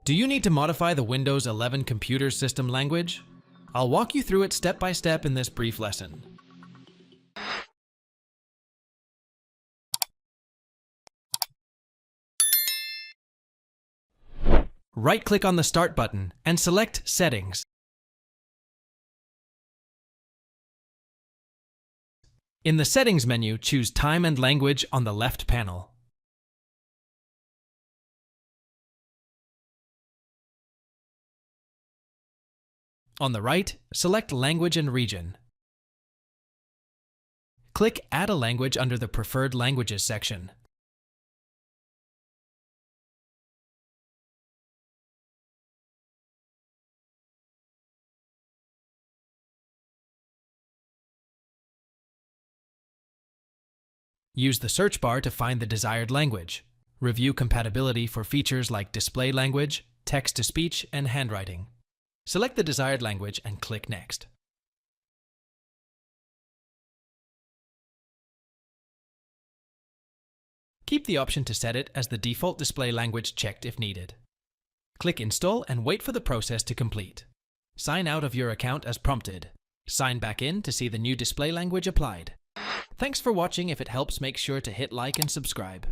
Do you need to modify the Windows 11 computer system language? I'll walk you through it step by step in this brief lesson. Right-click on the Start button and select Settings. In the Settings menu, choose Time and Language on the left panel. On the right, select Language and Region. Click Add a Language under the Preferred Languages section. Use the search bar to find the desired language. Review compatibility for features like display language, text-to-speech, and handwriting. Select the desired language and click Next. Keep the option to set it as the default display language checked if needed. Click Install and wait for the process to complete. Sign out of your account as prompted. Sign back in to see the new display language applied. Thanks for watching. If it helps, make sure to hit like and subscribe.